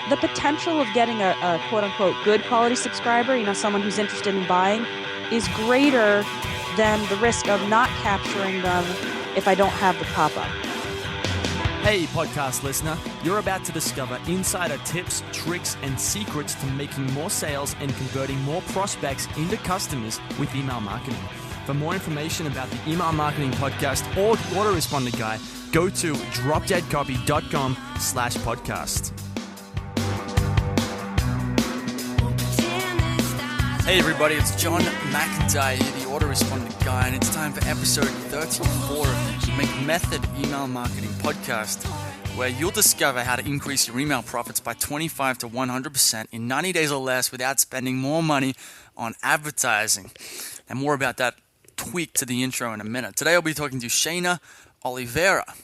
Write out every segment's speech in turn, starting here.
the potential of getting a quote-unquote good quality subscriber, someone who's interested in buying, is greater than the risk of not capturing them if I don't have the pop-up. Hey podcast listener, you're about to discover insider tips, tricks, and secrets to making more sales and converting more prospects into customers with email marketing. For more information about the Email Marketing Podcast or the Autoresponder Guy, go to dropdeadcopy.com/podcast. Hey everybody, it's John McIntyre, the Autoresponder Guy, and it's time for episode 34 of the McMethod Email Marketing Podcast, where you'll discover how to increase your email profits by 25 to 100% in 90 days or less without spending more money on advertising. And more about that tweak to the intro in a minute. Today I'll be talking to Shayna Oliveira.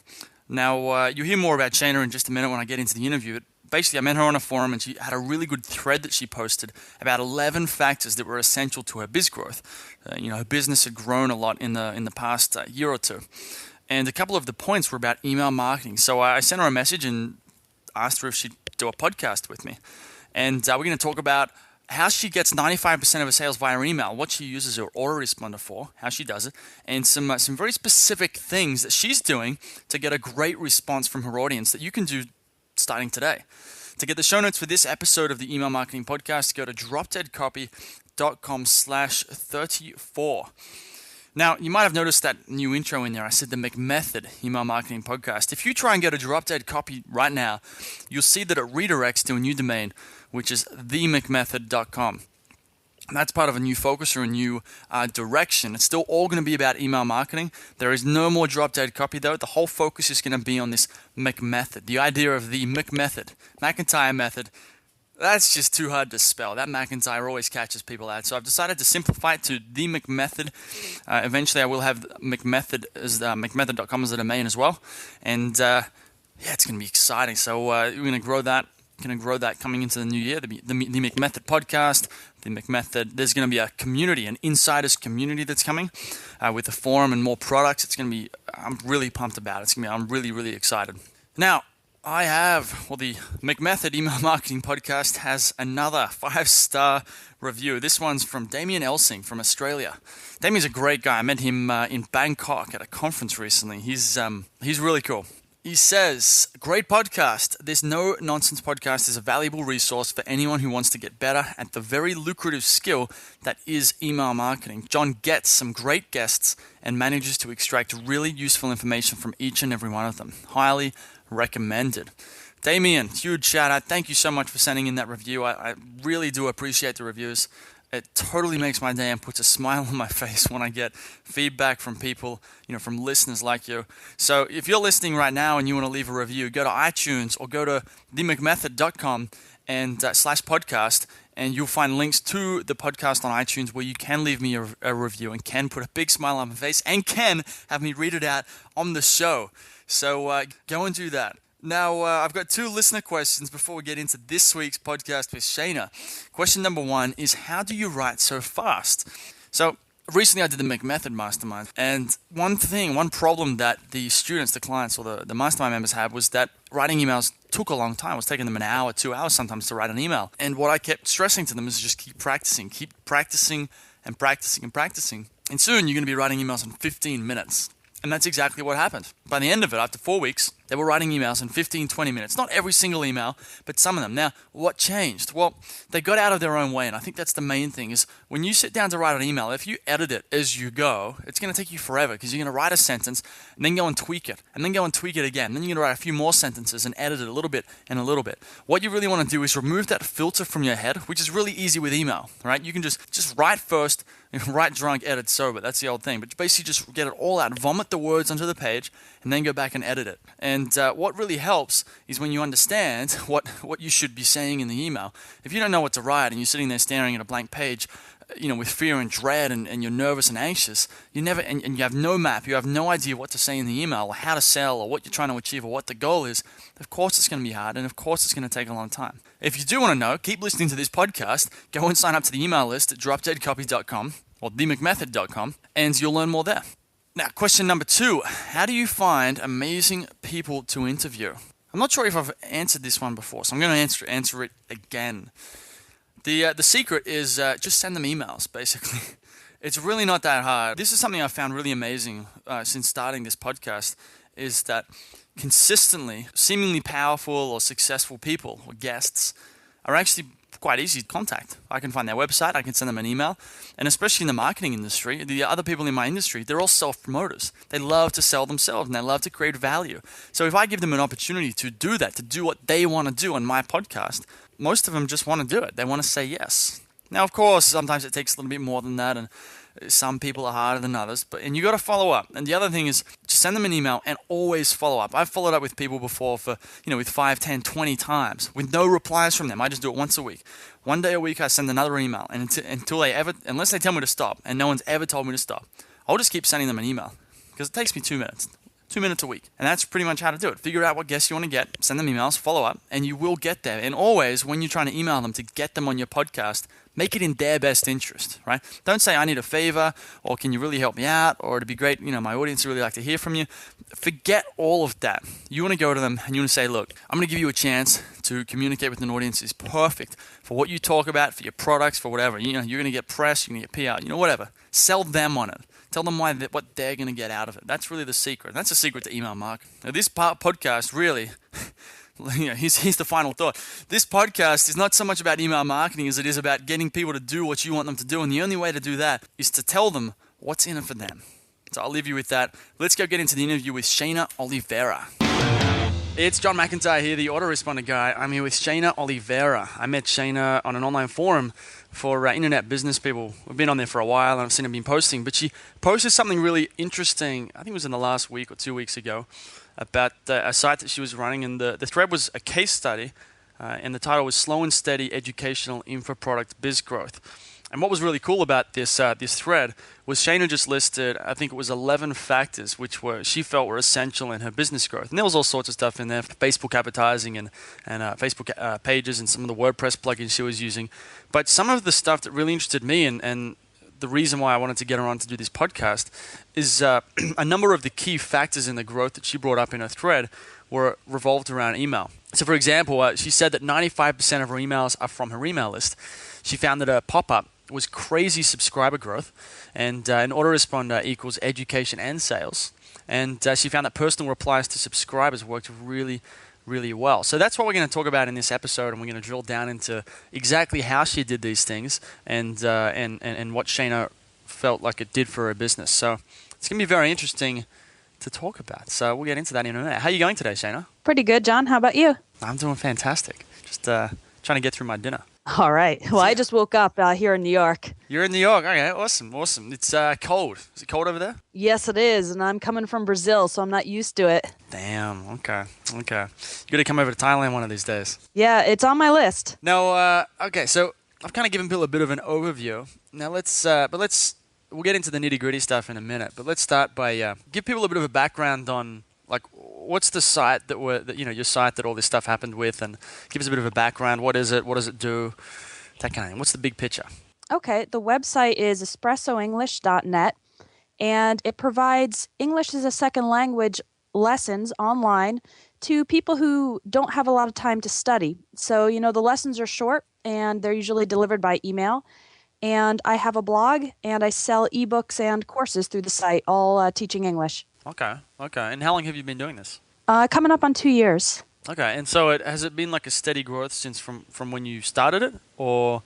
Now, you'll hear more about Shayna in just a minute when I get into the interview. Basically, I met her on a forum and she had a really good thread that she posted about 11 factors that were essential to her biz growth. Her business had grown a lot in the past year or two. And a couple of the points were about email marketing. So I sent her a message and asked her if she'd do a podcast with me. And we're going to talk about how she gets 95% of her sales via email, what she uses her autoresponder for, how she does it, and some very specific things that she's doing to get a great response from her audience that you can do starting today. To get the show notes for this episode of the Email Marketing Podcast, go to dropdeadcopy.com/34. Now, you might have noticed that new intro in there. I said the McMethod Email Marketing Podcast. If you try and go to dropdeadcopy right now, you'll see that it redirects to a new domain, which is themcmethod.com. And that's part of a new focus or a new direction. It's still all going to be about email marketing. There is no more drop dead copy though. The whole focus is going to be on this McMethod. The idea of the McMethod, McIntyre method, that's just too hard to spell. That McIntyre always catches people out. So I've decided to simplify it to the McMethod. Eventually I will have McMethod as McMethod.com as a domain as well. And it's going to be exciting. So we're going to grow that. Coming into the new year, the McMethod podcast, the McMethod. There's going to be a community, an insiders community that's coming with the forum and more products. It's going to be, I'm really pumped about it. I'm really, really excited. Now, the McMethod Email Marketing Podcast has another 5-star review. This one's from Damien Elsing from Australia. Damien's a great guy. I met him in Bangkok at a conference recently. He's really cool. He says, great podcast. This no-nonsense podcast is a valuable resource for anyone who wants to get better at the very lucrative skill that is email marketing. John gets some great guests and manages to extract really useful information from each and every one of them. Highly recommended. Damien, huge shout out. Thank you so much for sending in that review. I really do appreciate the reviews. It totally makes my day and puts a smile on my face when I get feedback from people, from listeners like you. So if you're listening right now and you want to leave a review, go to iTunes or go to themcmethod.com and /podcast, and you'll find links to the podcast on iTunes where you can leave me a review and can put a big smile on my face and can have me read it out on the show. So go and do that. Now, I've got 2 listener questions before we get into this week's podcast with Shayna. Question number 1 is, how do you write so fast? So, recently I did the McMethod Mastermind, and one problem that the students, the clients, or the Mastermind members had was that writing emails took a long time. It was taking them an hour, 2 hours sometimes to write an email. And what I kept stressing to them is just keep practicing and practicing. And soon you're going to be writing emails in 15 minutes. And that's exactly what happened. By the end of it, after 4 weeks, they were writing emails in 15, 20 minutes. Not every single email, but some of them. Now, what changed? Well, they got out of their own way, and I think that's the main thing, is when you sit down to write an email, if you edit it as you go, it's going to take you forever, because you're going to write a sentence, and then go and tweak it, and then go and tweak it again. Then you're going to write a few more sentences and edit it a little bit and a little bit. What you really want to do is remove that filter from your head, which is really easy with email, right? You can just write first, write drunk, edit sober. That's the old thing. But basically just get it all out, vomit the words onto the page, and then go back and edit it. And what really helps is when you understand what you should be saying in the email. If you don't know what to write and you're sitting there staring at a blank page, with fear and dread and you're nervous and anxious, and you have no map, you have no idea what to say in the email or how to sell or what you're trying to achieve or what the goal is, of course it's going to be hard and of course it's going to take a long time. If you do want to know, keep listening to this podcast, go and sign up to the email list at dropdeadcopy.com or themcmethod.com and you'll learn more there. Now, question number 2, how do you find amazing people to interview? I'm not sure if I've answered this one before, so I'm going to answer it again. The secret is just send them emails, basically. It's really not that hard. This is something I found really amazing since starting this podcast, is that consistently, seemingly powerful or successful people or guests are actually quite easy to contact. I can find their website, I can send them an email, and especially in the marketing industry, the other people in my industry, they're all self-promoters. They love to sell themselves and they love to create value. So if I give them an opportunity to do that, to do what they want to do on my podcast, most of them just want to do it. They want to say yes. Now, of course, sometimes it takes a little bit more than that, and some people are harder than others, and you got to follow up. And the other thing is just send them an email and always follow up. I've followed up with people before for, with 5, 10, 20 times with no replies from them. I just do it once a week. One day a week, I send another email, and unless they tell me to stop, and no one's ever told me to stop, I'll just keep sending them an email because it takes me 2 minutes. 2 minutes a week. And that's pretty much how to do it. Figure out what guests you want to get, send them emails, follow up, and you will get there. And always, when you're trying to email them to get them on your podcast, make it in their best interest, right? Don't say, I need a favor, or can you really help me out, or it'd be great, my audience would really like to hear from you. Forget all of that. You want to go to them and you want to say, look, I'm going to give you a chance to communicate with an audience is perfect for what you talk about, for your products, for whatever. You're going to get press, you're going to get PR, whatever. Sell them on it. Tell them what they're going to get out of it. That's really the secret. That's the secret to email marketing. Now, this podcast really, here's the final thought. This podcast is not so much about email marketing as it is about getting people to do what you want them to do. And the only way to do that is to tell them what's in it for them. So I'll leave you with that. Let's go get into the interview with Shayna Oliveira. It's John McIntyre here, the autoresponder guy. I'm here with Shayna Oliveira. I met Shayna on an online forum for internet business people. We've been on there for a while and I've seen her been posting, but she posted something really interesting, I think it was in the last week or 2 weeks ago, about a site that she was running, and the thread was a case study, and the title was Slow and Steady Educational Info Product Biz Growth. And what was really cool about this thread was Shayna just listed, I think it was 11 factors which she felt were essential in her business growth. And there was all sorts of stuff in there, Facebook advertising and Facebook pages and some of the WordPress plugins she was using. But some of the stuff that really interested me and the reason why I wanted to get her on to do this podcast is a number of the key factors in the growth that she brought up in her thread were revolved around email. So for example, she said that 95% of her emails are from her email list. She found that a pop-up was crazy subscriber growth, and an autoresponder equals education and sales. And she found that personal replies to subscribers worked really, really well. So that's what we're going to talk about in this episode, and we're going to drill down into exactly how she did these things and what Shayna felt like it did for her business. So it's going to be very interesting to talk about. So we'll get into that in a minute. How are you going today, Shayna? Pretty good, John. How about you? I'm doing fantastic. Just trying to get through my dinner. All right. Well, I just woke up here in New York. You're in New York. Okay, awesome. It's cold. Is it cold over there? Yes, it is. And I'm coming from Brazil, so I'm not used to it. Damn. Okay. You got to come over to Thailand one of these days. Yeah, it's on my list. Now, okay, so I've kind of given people a bit of an overview. Now we'll get into the nitty-gritty stuff in a minute. But let's start by give people a bit of a background on what's the site your site that all this stuff happened with, and give us a bit of a background. What is it? What does it do? That kind of thing. What's the big picture? Okay, the website is espressoenglish.net, and it provides English as a second language lessons online to people who don't have a lot of time to study. So, the lessons are short, and they're usually delivered by email. And I have a blog, and I sell ebooks and courses through the site, all teaching English. Okay. And how long have you been doing this? Coming up on 2 years. Okay, and so has it been like a steady growth since from when you started it, or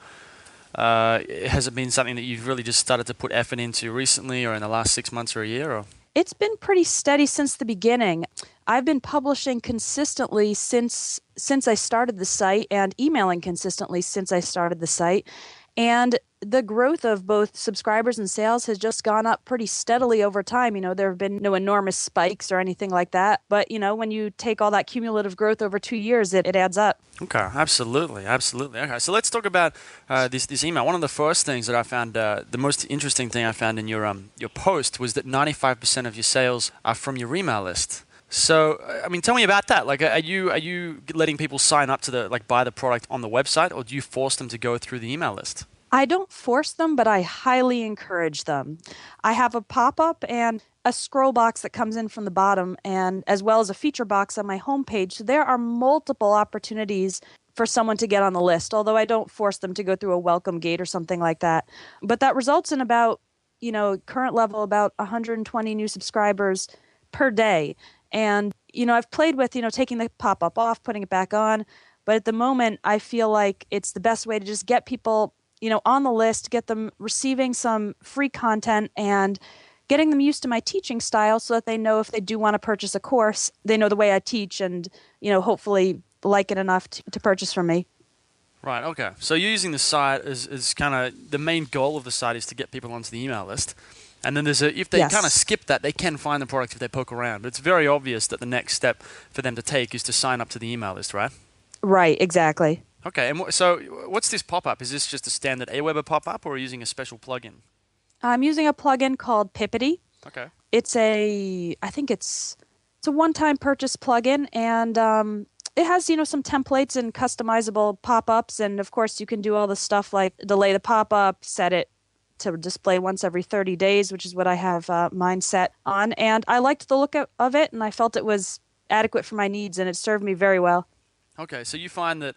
has it been something that you've really just started to put effort into recently, or in the last 6 months or a year? Or it's been pretty steady since the beginning. I've been publishing consistently since I started the site, and emailing consistently since I started the site. And the growth of both subscribers and sales has just gone up pretty steadily over time. There have been no enormous spikes or anything like that. But, when you take all that cumulative growth over 2 years, it adds up. Okay, absolutely. Okay, so let's talk about this email. One of the first things that I found, the most interesting thing I found in your post was that 95% of your sales are from your email list. So, tell me about that. Are you letting people sign up to buy the product on the website, or do you force them to go through the email list? I don't force them, but I highly encourage them. I have a pop-up, and a scroll box that comes in from the bottom, and as well as a feature box on my homepage. So there are multiple opportunities for someone to get on the list, although I don't force them to go through a welcome gate or something like that. But that results in about, current level, about 120 new subscribers per day. And, I've played with, taking the pop up off, putting it back on. But at the moment, I feel like it's the best way to just get people, on the list, get them receiving some free content and getting them used to my teaching style so that they know if they do want to purchase a course, they know the way I teach and, hopefully like it enough to purchase from me. Right, okay. So you're using the site as kind of the main goal of the site is to get people onto the email list. And then if they kind of Yes. skip that, they can find the product if they poke around. But it's very obvious that the next step for them to take is to sign up to the email list, right? Right, exactly. Okay, and so what's this pop-up? Is this just a standard Aweber pop-up or are you using a special plugin? I'm using a plugin called Pippity. Okay. I think it's a one-time purchase plugin, and it has, some templates and customizable pop-ups, and of course you can do all the stuff like delay the pop-up, set it to display once every 30 days, which is what I have mine set on. And I liked the look of it, and I felt it was adequate for my needs, and it served me very well. Okay, so you find that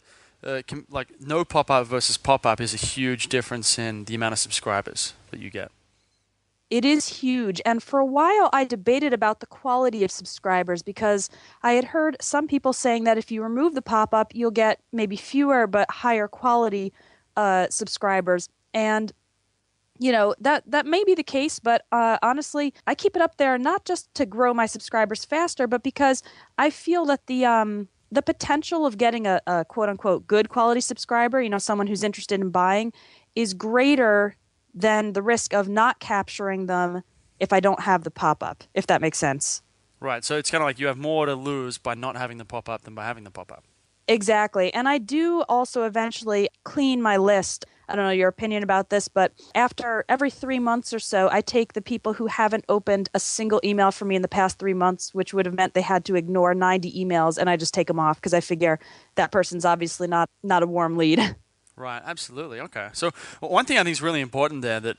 like no pop-up versus pop-up is a huge difference in the amount of subscribers that you get. It is huge. And for a while, I debated about the quality of subscribers because I had heard some people saying that if you remove the pop up, you'll get maybe fewer but higher quality subscribers. And that may be the case, but honestly, I keep it up there not just to grow my subscribers faster, but because I feel that the potential of getting a quote unquote good quality subscriber, someone who's interested in buying, is greater than the risk of not capturing them if I don't have the pop up, if that makes sense. Right, so it's kind of like you have more to lose by not having the pop-up than by having the pop-up. Exactly. And I do also eventually clean my list. I don't know your opinion about this, but after every 3 months or so, I take the people who haven't opened a single email from me in the past 3 months, which would have meant they had to ignore 90 emails, and I just take them off because I figure that person's obviously not a warm lead. Right, absolutely. Okay. So one thing I think is really important there that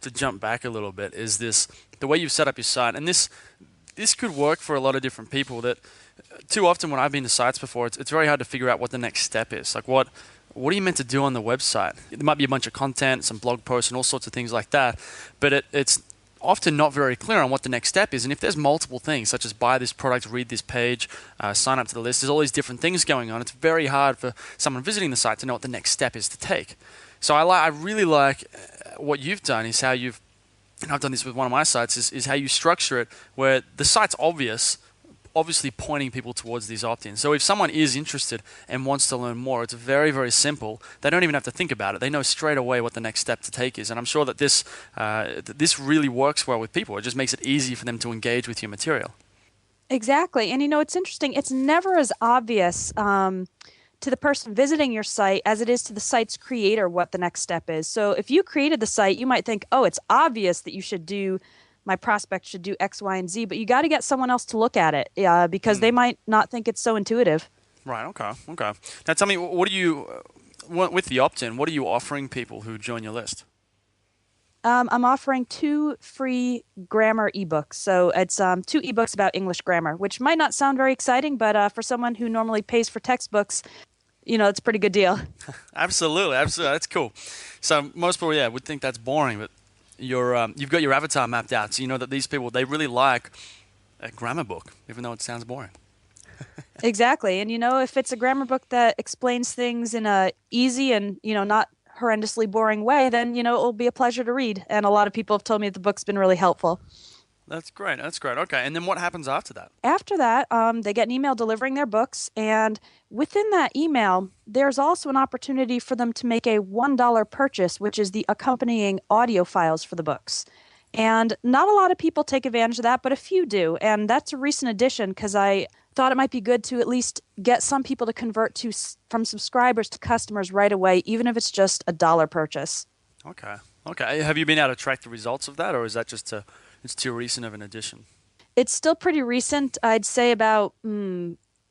to jump back a little bit is the way you've set up your site, and this could work for a lot of different people. That too often when I've been to sites before, it's very hard to figure out what the next step is. Like what are you meant to do on the website? There might be a bunch of content, some blog posts, and all sorts of things like that, but it's often not very clear on what the next step is. And if there's multiple things, such as buy this product, read this page, sign up to the list, there's all these different things going on. It's very hard for someone visiting the site to know what the next step is to take. So I really like what you've done is how you've, and I've done this with one of my sites, is how you structure it where the site's obviously pointing people towards these opt-ins. So if someone is interested and wants to learn more, it's very, very simple. They don't even have to think about it. They know straight away what the next step to take is. And I'm sure that this really works well with people. It just makes it easy for them to engage with your material. Exactly. And it's interesting. It's never as obvious to the person visiting your site as it is to the site's creator what the next step is. So if you created the site, you might think, oh, it's obvious that my prospect should do X, Y, and Z, but you got to get someone else to look at it because they might not think it's so intuitive. Right. Okay. Now tell me, with the opt-in, what are you offering people who join your list? I'm offering 2 free grammar ebooks. So it's 2 ebooks about English grammar, which might not sound very exciting, but for someone who normally pays for textbooks, it's a pretty good deal. Absolutely. That's cool. So most people, would think that's boring, but you've got your avatar mapped out, so you know that these people, they really like a grammar book, even though it sounds boring. Exactly. And if it's a grammar book that explains things in a easy and, not horrendously boring way, then, it'll be a pleasure to read. And a lot of people have told me that the book's been really helpful. That's great. Okay, and then what happens after that? After that, they get an email delivering their books, and within that email, there's also an opportunity for them to make a $1 purchase, which is the accompanying audio files for the books. And not a lot of people take advantage of that, but a few do. And that's a recent addition because I thought it might be good to at least get some people to convert from subscribers to customers right away, even if it's just a dollar purchase. Okay. Have you been able to track the results of that, or is that just it's too recent of an addition? It's still pretty recent. I'd say about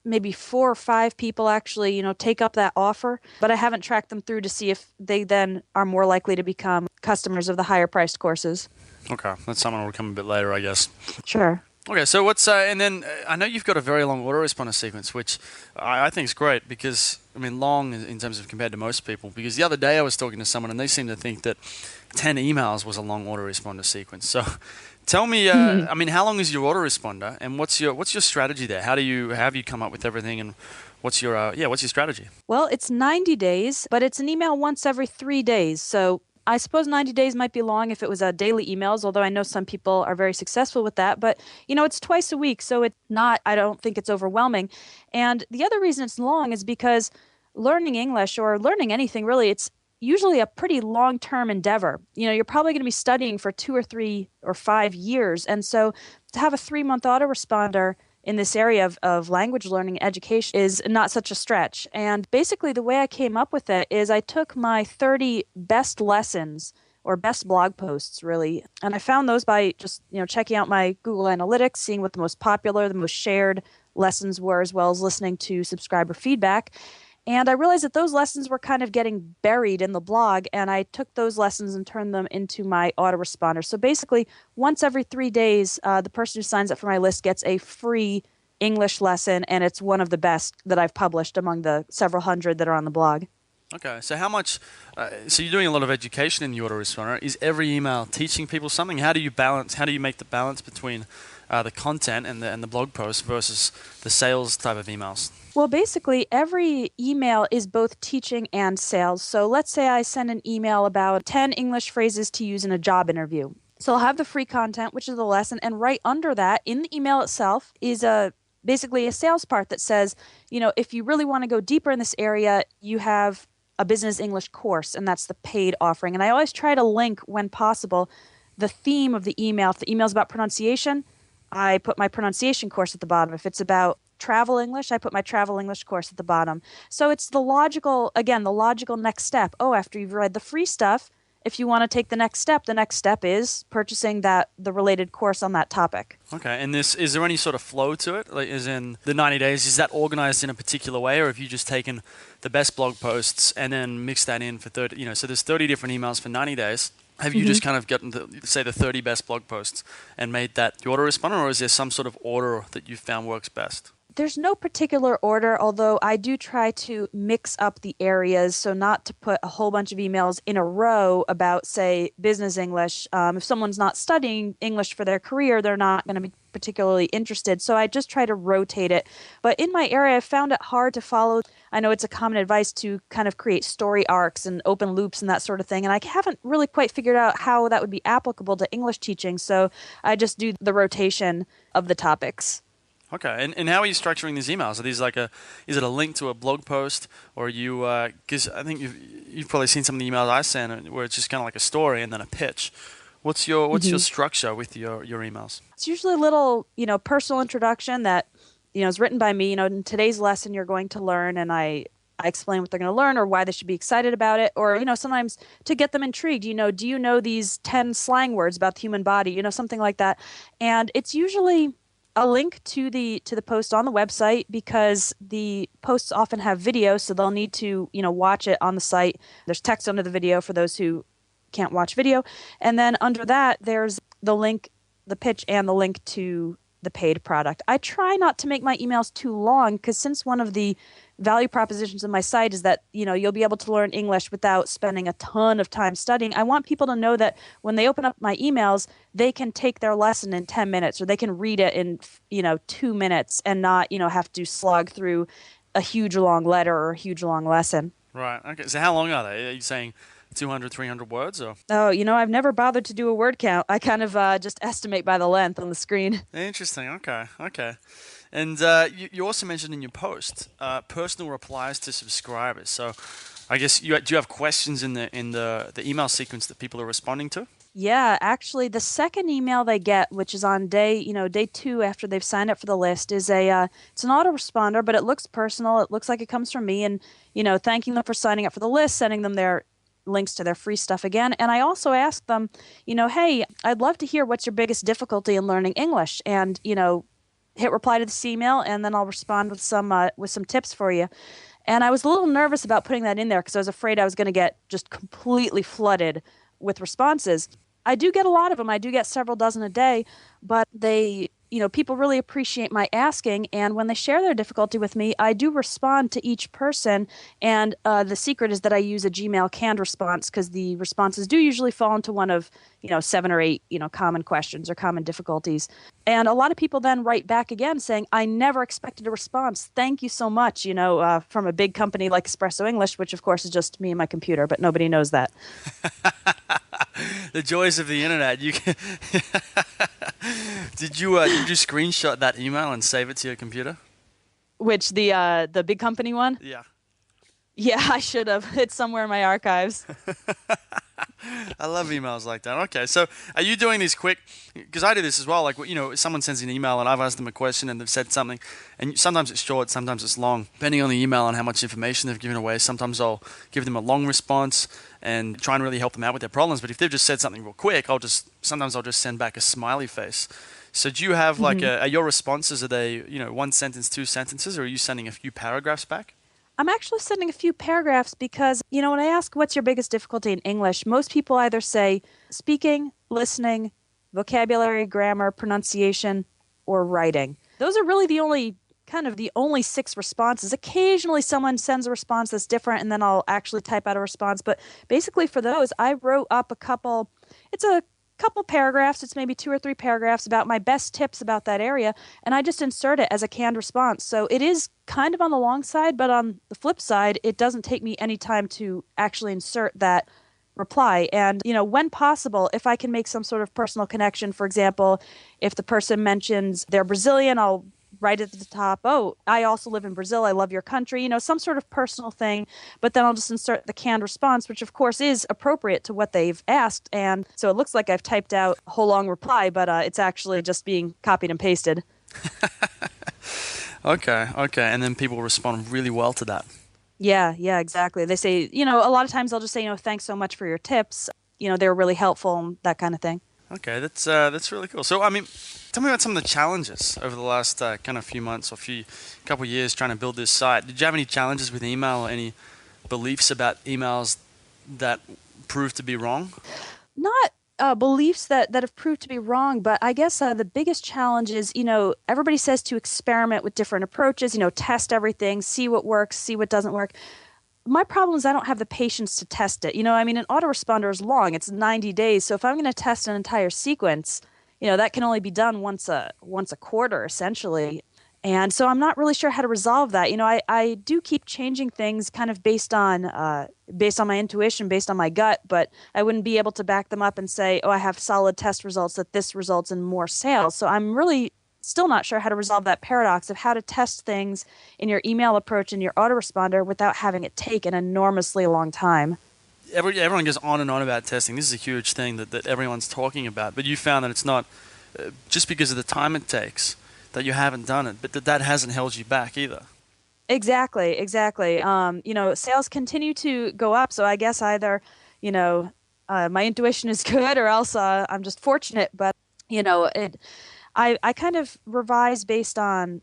maybe 4 or 5 people actually, take up that offer, but I haven't tracked them through to see if they then are more likely to become customers of the higher priced courses. Okay, that's something that will come a bit later, I guess. Sure. Okay, so and then I know you've got a very long autoresponder sequence, which I think is great because, I mean, long in terms of compared to most people. Because the other day I was talking to someone and they seemed to think that 10 emails was a long autoresponder sequence. So tell me, I mean, how long is your autoresponder and what's your strategy there? How have you come up with everything and what's your strategy? Well, it's 90 days, but it's an email once every 3 days. So I suppose 90 days might be long if it was daily emails, although I know some people are very successful with that. But, it's twice a week. So it's not, I don't think it's overwhelming. And the other reason it's long is because learning English or learning anything really, it's usually a pretty long term endeavor. You're probably going to be studying for 2 or 3 or 5 years. And so to have a 3 month autoresponder in this area of language learning and education is not such a stretch. And basically, the way I came up with it is I took my 30 best lessons or best blog posts, really, and I found those by just checking out my Google Analytics, seeing what the most popular, the most shared lessons were, as well as listening to subscriber feedback. And I realized that those lessons were kind of getting buried in the blog, and I took those lessons and turned them into my autoresponder. So basically, once every 3 days, the person who signs up for my list gets a free English lesson, and it's one of the best that I've published among the several hundred that are on the blog. Okay, so how much? So you're doing a lot of education in the autoresponder. Is every email teaching people something? How do you balance? How do you make the balance between the content and the blog post versus the sales type of emails? Well, basically, every email is both teaching and sales. So let's say I send an email about 10 English phrases to use in a job interview. So I'll have the free content, which is the lesson, and right under that, in the email itself, is basically a sales part that says, if you really want to go deeper in this area, you have a business English course, and that's the paid offering. And I always try to link, when possible, the theme of the email. If the email is about pronunciation, I put my pronunciation course at the bottom. If it's about travel English, I put my travel English course at the bottom. So it's the logical next step. Oh, after you've read the free stuff, if you want to take the next step is purchasing the related course on that topic. Okay, and is there any sort of flow to it? Like, as in the 90 days, is that organized in a particular way, or have you just taken the best blog posts and then mixed that in for 30? So there's 30 different emails for 90 days. Have you just kind of gotten say the 30 best blog posts and made that the autoresponder, or is there some sort of order that you found works best? There's no particular order, although I do try to mix up the areas, so not to put a whole bunch of emails in a row about, say, business English. If someone's not studying English for their career, they're not going to be particularly interested. So I just try to rotate it. But in my area, I found it hard to follow. I know it's a common advice to kind of create story arcs and open loops and that sort of thing. And I haven't really quite figured out how that would be applicable to English teaching. So I just do the rotation of the topics. Okay, and how are you structuring these emails? Are these is it a link to a blog post, or are you? Because I think you've probably seen some of the emails I send where it's just kind of like a story and then a pitch. What's your structure with your emails? It's usually a little personal introduction that is written by me. In today's lesson you're going to learn, and I explain what they're going to learn or why they should be excited about it, or sometimes to get them intrigued. Do you know these 10 slang words about the human body? Something like that, and it's usually a link to the post on the website, because the posts often have video, so they'll need to watch it on the site. There's text under the video for those who can't watch video, and then under that there's the link, the pitch, and the link to the paid product. I try not to make my emails too long, because since one of the value propositions of my site is that you'll be able to learn English without spending a ton of time studying, I want people to know that when they open up my emails, they can take their lesson in 10 minutes, or they can read it in 2 minutes, and not have to slog through a huge long letter or a huge long lesson. Right. Okay. So how long are they? Are you saying 200, 300 words? Or? Oh, I've never bothered to do a word count. I kind of just estimate by the length on the screen. Interesting. Okay. And you also mentioned in your post personal replies to subscribers. So I guess do you have questions in the email sequence that people are responding to? Yeah, actually, the second email they get, which is on day 2 after they've signed up for the list, is it's an autoresponder, but it looks personal. It looks like it comes from me, and thanking them for signing up for the list, sending them their links to their free stuff again. And I also ask them, hey, I'd love to hear what's your biggest difficulty in learning English, and hit reply to this email, and then I'll respond with some tips for you. And I was a little nervous about putting that in there because I was afraid I was going to get just completely flooded with responses. I do get a lot of them. I do get several dozen a day, but people really appreciate my asking. And when they share their difficulty with me, I do respond to each person. And the secret is that I use a Gmail canned response because the responses do usually fall into one of, 7 or 8, common questions or common difficulties. And a lot of people then write back again saying, I never expected a response. Thank you so much, from a big company like Espresso English, which of course is just me and my computer, but nobody knows that. The joys of the internet. You can did you screenshot that email and save it to your computer? Which the big company one? Yeah. Yeah, I should have. It's somewhere in my archives. I love emails like that. Okay, so are you doing these quick? Because I do this as well. Like, someone sends an email and I've asked them a question and they've said something, and sometimes it's short, sometimes it's long, depending on the email and how much information they've given away. Sometimes I'll give them a long response and try and really help them out with their problems. But if they've just said something real quick, sometimes I'll just send back a smiley face. So do you have are your responses, are they, one sentence, two sentences, or are you sending a few paragraphs back? I'm actually sending a few paragraphs because, when I ask what's your biggest difficulty in English, most people either say speaking, listening, vocabulary, grammar, pronunciation, or writing. Those are really the only 6 responses. Occasionally someone sends a response that's different and then I'll actually type out a response. But basically for those, I wrote up it's a couple paragraphs, it's maybe 2 or 3 paragraphs about my best tips about that area, and I just insert it as a canned response. So it is kind of on the long side, but on the flip side, it doesn't take me any time to actually insert that reply. And, when possible, if I can make some sort of personal connection, for example, if the person mentions they're Brazilian, I'll write at the top, oh, I also live in Brazil, I love your country, some sort of personal thing, but then I'll just insert the canned response, which of course is appropriate to what they've asked. And so it looks like I've typed out a whole long reply, but it's actually just being copied and pasted. Okay. And then people respond really well to that. Yeah, exactly. They say, a lot of times they'll just say, thanks so much for your tips. They were really helpful and that kind of thing. Okay, that's really cool. So, I mean, tell me about some of the challenges over the last kind of few months or couple years trying to build this site. Did you have any challenges with email or any beliefs about emails that proved to be wrong? Not beliefs that have proved to be wrong, but I guess the biggest challenge is, everybody says to experiment with different approaches, test everything, see what works, see what doesn't work. My problem is I don't have the patience to test it. An autoresponder is long. It's 90 days. So if I'm going to test an entire sequence, that can only be done once a quarter, essentially. And so I'm not really sure how to resolve that. I do keep changing things kind of based on my intuition, based on my gut, but I wouldn't be able to back them up and say, oh, I have solid test results that this results in more sales. So I'm really still not sure how to resolve that paradox of how to test things in your email approach and your autoresponder without having it take an enormously long time. Everyone goes on and on about testing. This is a huge thing that everyone's talking about, but you found that it's not just because of the time it takes that you haven't done it, but that hasn't held you back either. Exactly. Sales continue to go up, so I guess either, my intuition is good or else I'm just fortunate, but, I kind of revise based on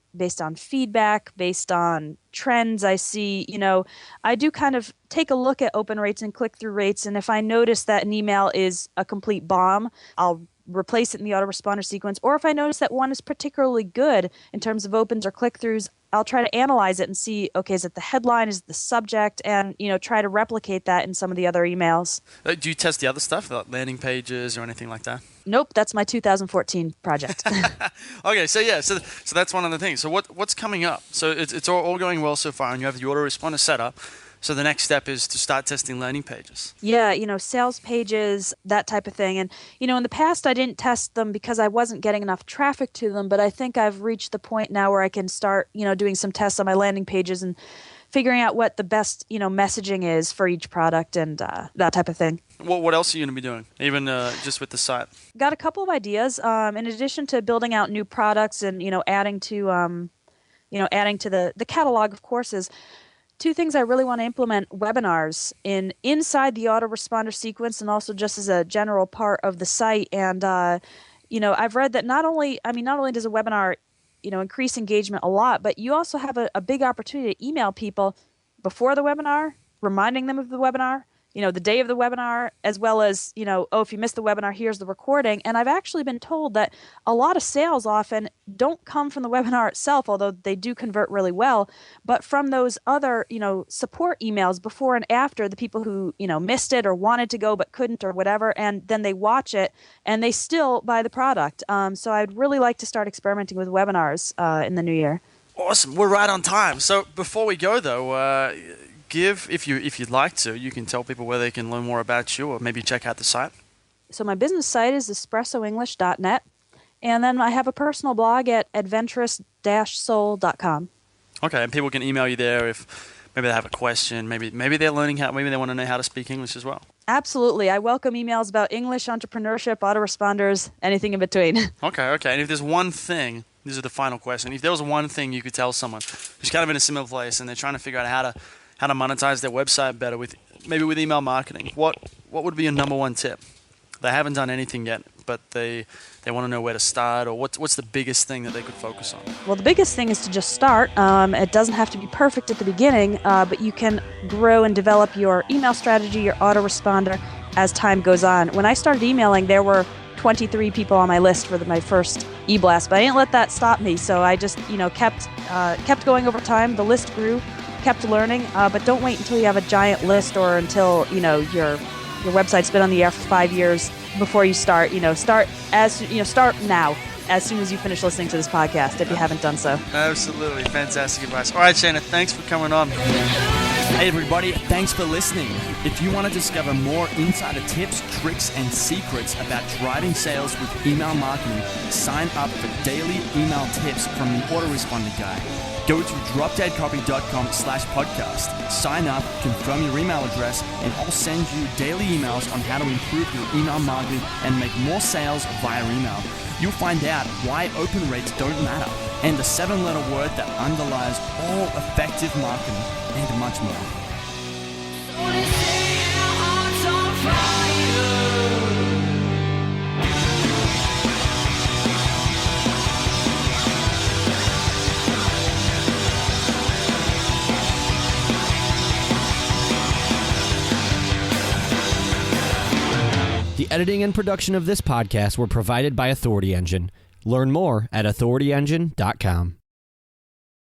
feedback, based on trends I see. I do kind of take a look at open rates and click-through rates, and if I notice that an email is a complete bomb, I'll replace it in the autoresponder sequence. Or if I notice that one is particularly good in terms of opens or click-throughs, I'll try to analyze it and see, okay, is it the headline, is it the subject, and try to replicate that in some of the other emails. Do you test the other stuff, like landing pages or anything like that? Nope, that's my 2014 project. Okay, so that's one of the things. So what's coming up? So it's all going well so far, and you have the autoresponder set up. So the next step is to start testing landing pages. Yeah, sales pages, that type of thing. And, in the past I didn't test them because I wasn't getting enough traffic to them, but I think I've reached the point now where I can start, doing some tests on my landing pages and figuring out what the best, messaging is for each product and that type of thing. What else are you going to be doing, even just with the site? Got a couple of ideas. In addition to building out new products and, adding to the catalog of courses, 2 things I really want to implement: webinars inside the autoresponder sequence and also just as a general part of the site. And, I've read that not only does a webinar increase engagement a lot. But you also have a big opportunity to email people before the webinar, reminding them of the webinar, the day of the webinar, as well as, oh, if you missed the webinar, here's the recording. And I've actually been told that a lot of sales often don't come from the webinar itself, although they do convert really well, but from those other, support emails before and after, the people who, missed it or wanted to go but couldn't or whatever, and then they watch it and they still buy the product. So I'd really like to start experimenting with webinars in the new year. Awesome. We're right on time. So before we go, though, if you'd like to, you can tell people where they can learn more about you or maybe check out the site. So my business site is espressoenglish.net, and then I have a personal blog at adventurous-soul.com. Okay, and people can email you there if maybe they have a question, maybe they're learning maybe they want to know how to speak English as well. Absolutely. I welcome emails about English, entrepreneurship, autoresponders, anything in between. Okay. And if there's one thing, this is the final question, if there was one thing you could tell someone who's kind of in a similar place and they're trying to figure out how to monetize their website better with email marketing, what would be your number one tip? They haven't done anything yet, but they want to know where to start, or what's the biggest thing that they could focus on? Well, the biggest thing is to just start. It doesn't have to be perfect at the beginning, but you can grow and develop your email strategy, your autoresponder as time goes on. When I started emailing, there were 23 people on my list for my first e-blast, but I didn't let that stop me. So I just kept going over time. The list grew, kept learning, but don't wait until you have a giant list or until your website's been on the air for 5 years before you start. Start now, as soon as you finish listening to this podcast, if you haven't done so. Absolutely. Fantastic advice. All right, Shayna, thanks for coming on. Hey everybody, thanks for listening. If you want to discover more insider tips, tricks, and secrets about driving sales with email marketing, sign up for daily email tips from the autoresponder guy. Go to dropdeadcopy.com/podcast. Sign up, confirm your email address, and I'll send you daily emails on how to improve your email marketing and make more sales via email. You'll find out why open rates don't matter and the 7-letter word that underlies all effective marketing and much more. The editing and production of this podcast were provided by Authority Engine. Learn more at authorityengine.com.